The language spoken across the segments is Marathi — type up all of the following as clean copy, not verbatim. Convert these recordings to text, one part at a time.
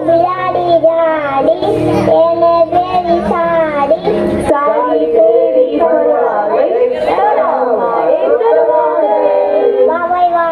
बिलाडी गाडी येणे देवी साडी साडी तेरी फरवावे तळावावे तळवावे वा बाई वा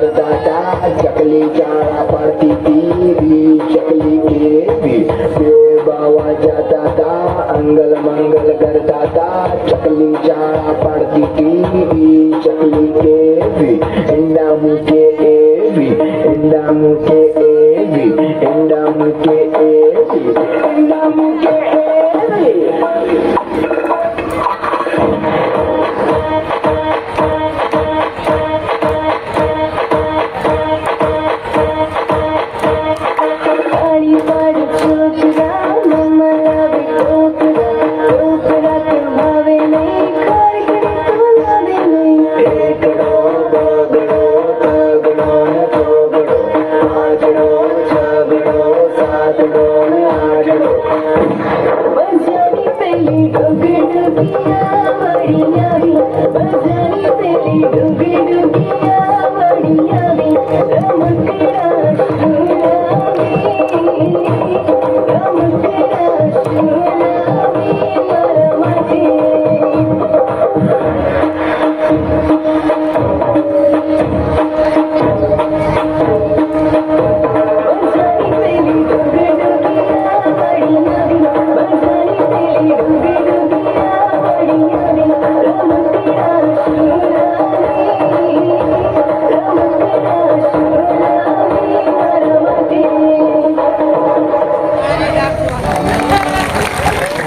चकली चारा पड़ती थी चकली के बाबा जाता था अंगल मंगल करता था चकली चारा पड़ती थी चकली के इंडा मुके एवी इंडा मुके एवी इंडा मुके एवी इंडा मुके एवी